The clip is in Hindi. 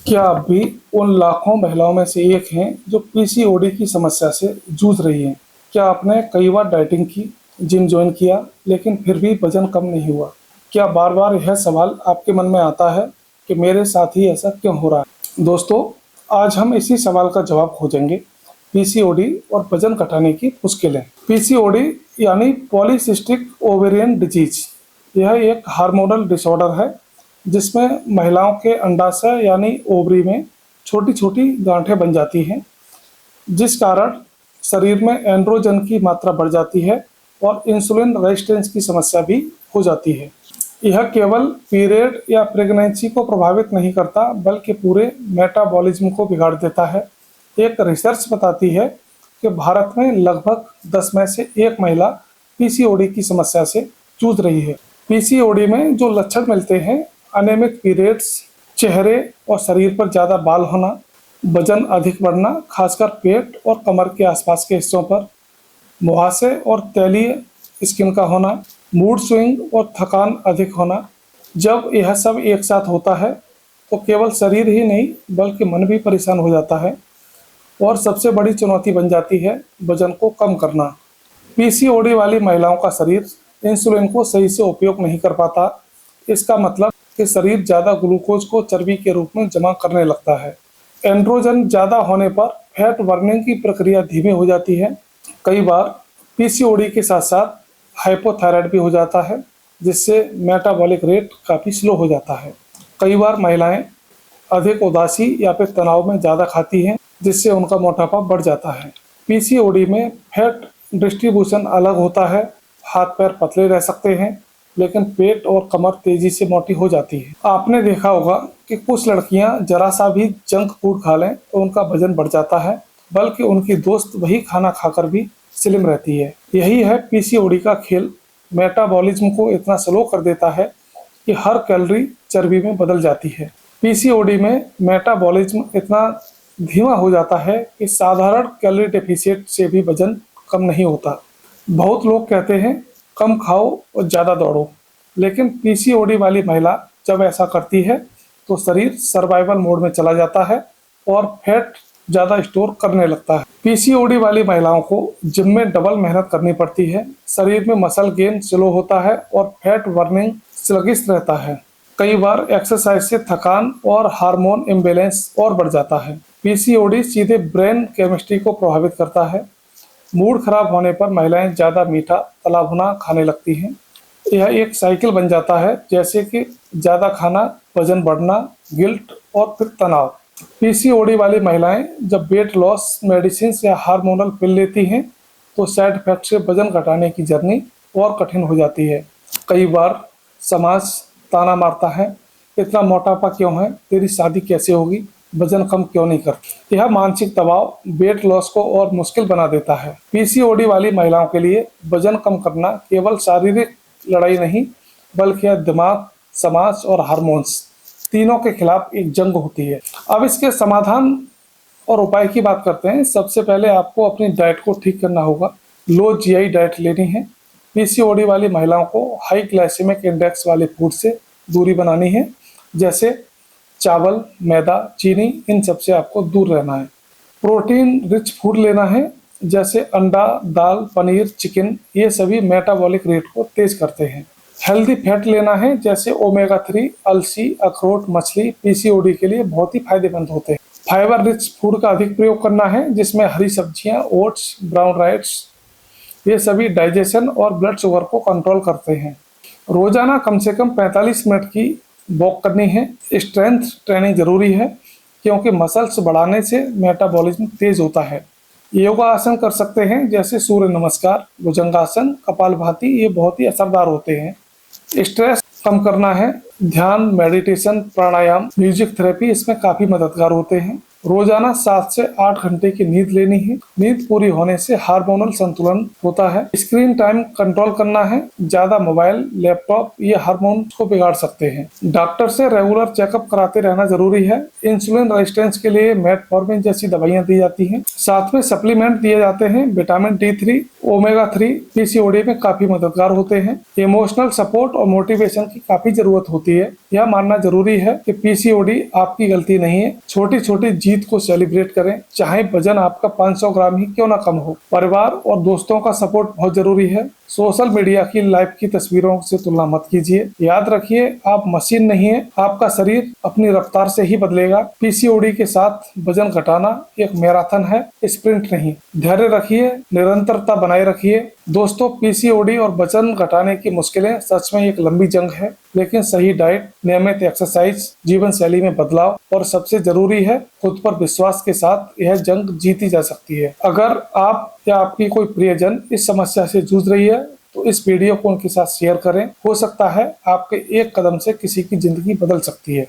क्या आप भी उन लाखों महिलाओं में से एक हैं जो पीसीओडी की समस्या से जूझ रही हैं? क्या आपने कई बार डाइटिंग की, जिम जॉइन किया, लेकिन फिर भी वजन कम नहीं हुआ? क्या बार-बार यह सवाल आपके मन में आता है कि मेरे साथ ही ऐसा क्यों हो रहा है? दोस्तों, आज हम इसी सवाल का जवाब खोजेंगे। पीसीओडी और वजन घटाने की मुश्किलें। पीसीओडी यानी पॉलीसिस्टिक ओवेरियन डिजीज, यह एक हार्मोनल डिसऑर्डर है जिसमें महिलाओं के अंडाशय यानी ओवरी में छोटी-छोटी गांठें बन जाती हैं, जिस कारण शरीर में एंड्रोजन की मात्रा बढ़ जाती है और इंसुलिन रेजिस्टेंस की समस्या भी हो जाती है। यह केवल पीरियड या प्रेगनेंसी को प्रभावित नहीं करता, बल्कि पूरे मेटाबॉलिज्म को बिगाड़ देता है। एक रिसर्च बताती है कि भारत में लगभग 10 में से 1 महिला पीसीओडी की समस्या से जूझ रही है। पीसीओडी में जो लक्षण मिलते हैं, अनियमित पीरियड्स, चेहरे और शरीर पर ज़्यादा बाल होना, वजन अधिक बढ़ना, खासकर पेट और कमर के आसपास के हिस्सों पर, मुहासे और तैलीय स्किन का होना, मूड स्विंग और थकान अधिक होना। जब यह सब एक साथ होता है तो केवल शरीर ही नहीं बल्कि मन भी परेशान हो जाता है और सबसे बड़ी चुनौती बन जाती है वजन को कम करना। पीसीओडी वाली महिलाओं का शरीर इंसुलिन को सही से उपयोग नहीं कर पाता। इसका मतलब कि शरीर ज़्यादा ग्लूकोज को चर्बी के रूप में जमा करने लगता है। एंड्रोजन ज़्यादा होने पर फैट बर्निंग की प्रक्रिया धीमी हो जाती है। कई बार पीसीओडी के साथ साथ हाइपोथायराइड भी हो जाता है, जिससे मेटाबॉलिक रेट काफ़ी स्लो हो जाता है। कई बार महिलाएं अधिक उदासी या फिर तनाव में ज़्यादा खाती हैं, जिससे उनका मोटापा बढ़ जाता है। पीसीओडी में फैट डिस्ट्रीब्यूशन अलग होता है। हाथ पैर पतले रह सकते हैं, लेकिन पेट और कमर तेजी से मोटी हो जाती है। आपने देखा होगा कि कुछ लड़कियां जरा सा भी जंक फूड खा लें तो उनका वजन बढ़ जाता है, बल्कि उनकी दोस्त वही खाना खाकर भी स्लिम रहती है। यही है पीसीओडी का खेल। मेटाबॉलिज्म को इतना स्लो कर देता है कि हर कैलोरी चर्बी में बदल जाती है। पीसीओडी में मेटाबॉलिज्म इतना धीमा हो जाता है कि साधारण कैलोरी डेफिसिट से भी वजन कम नहीं होता। बहुत लोग कहते हैं कम खाओ और ज़्यादा दौड़ो, लेकिन पीसीओडी वाली महिला जब ऐसा करती है तो शरीर सर्वाइवल मोड में चला जाता है और फैट ज़्यादा स्टोर करने लगता है। पीसीओडी वाली महिलाओं को जिम में डबल मेहनत करनी पड़ती है। शरीर में मसल गेन स्लो होता है और फैट बर्निंग स्लगिश रहता है। कई बार एक्सरसाइज से थकान और हार्मोन इम्बैलेंस और बढ़ जाता है। पीसीओडी सीधे ब्रेन केमिस्ट्री को प्रभावित करता है। मूड खराब होने पर महिलाएं ज़्यादा मीठा तला भुना खाने लगती हैं। यह एक साइकिल बन जाता है, जैसे कि ज़्यादा खाना, वजन बढ़ना, गिल्ट और फिर तनाव। पीसीओडी वाली महिलाएं जब वेट लॉस मेडिसिन या हार्मोनल पिल लेती हैं तो साइड इफेक्ट से वजन घटाने की जर्नी और कठिन हो जाती है। कई बार समाज ताना मारता है, इतना मोटापा क्यों है, तेरी शादी कैसे होगी, वजन कम क्यों नहीं करती। यह मानसिक दबाव वेट लॉस को और मुश्किल बना देता है। पीसीओडी वाली महिलाओं के लिए वजन कम करना केवल शारीरिक लड़ाई नहीं, बल्कि यह दिमाग, समाज और हार्मोन्स तीनों के खिलाफ एक जंग होती है। अब इसके समाधान और उपाय की बात करते हैं। सबसे पहले आपको अपनी डाइट को ठीक करना होगा। लो जीआई डाइट लेनी है। पीसीओडी वाली महिलाओं को हाई ग्लाइसेमिक इंडेक्स वाले फूड से दूरी बनानी है, जैसे चावल, मैदा, चीनी, इन सब से आपको दूर रहना है। प्रोटीन रिच फूड लेना है, जैसे अंडा, दाल, पनीर, चिकन, ये सभी मेटाबॉलिक रेट को तेज करते हैं। हेल्दी फैट लेना है, जैसे ओमेगा 3, अलसी, अखरोट, मछली पीसीओडी के लिए बहुत ही फायदेमंद होते हैं। फाइबर रिच फूड का अधिक प्रयोग करना है, जिसमें हरी सब्जियां, ओट्स, ब्राउन राइस, ये सभी डाइजेशन और ब्लड शुगर को कंट्रोल करते हैं। रोजाना कम से कम 45 मिनट की वॉक करनी है। स्ट्रेंथ ट्रेनिंग जरूरी है, क्योंकि मसल्स बढ़ाने से मेटाबॉलिज्म तेज होता है। योगासन कर सकते हैं, जैसे सूर्य नमस्कार, भुजंगासन, कपालभाति, ये बहुत ही असरदार होते हैं। स्ट्रेस कम करना है, ध्यान, मेडिटेशन, प्राणायाम, म्यूजिक थेरेपी इसमें काफ़ी मददगार होते हैं। रोजाना 7 से 8 घंटे की नींद लेनी है। नींद पूरी होने से हार्मोनल संतुलन होता है। स्क्रीन टाइम कंट्रोल करना है, ज्यादा मोबाइल, लैपटॉप ये हार्मोन को बिगाड़ सकते हैं। डॉक्टर से रेगुलर चेकअप कराते रहना जरूरी है। इंसुलिन रेजिस्टेंस के लिए मेटफॉर्मिन जैसी दवाइयां दी जाती हैं। साथ में सप्लीमेंट दिए जाते हैं। विटामिन D3, ओमेगा 3 पीसीओडी में काफी मददगार होते हैं। इमोशनल सपोर्ट और मोटिवेशन की काफी जरूरत होती है। यह मानना जरूरी है कि पीसीओडी आपकी गलती नहीं है। छोटी छोटी जीत को सेलिब्रेट करें, चाहे वजन आपका 500 ग्राम ही क्यों ना कम हो। परिवार और दोस्तों का सपोर्ट बहुत जरूरी है। सोशल मीडिया की लाइफ की तस्वीरों से तुलना मत कीजिए। याद रखिए, आप मशीन नहीं है। आपका शरीर अपनी रफ्तार से ही बदलेगा। पीसीओडी के साथ वजन घटाना एक मैराथन है, स्प्रिंट नहीं। धैर्य रखिए, निरंतरता बनाए रखिए। दोस्तों, पीसीओडी और वजन घटाने की मुश्किलें सच में एक लंबी जंग है, लेकिन सही डाइट, नियमित एक्सरसाइज, जीवन शैली में बदलाव और सबसे जरूरी है खुद पर विश्वास के साथ यह जंग जीती जा सकती है। अगर आप या आपकी कोई प्रियजन इस समस्या से जूझ रही है तो इस वीडियो को उनके साथ शेयर करें। हो सकता है आपके एक कदम से किसी की जिंदगी बदल सकती है।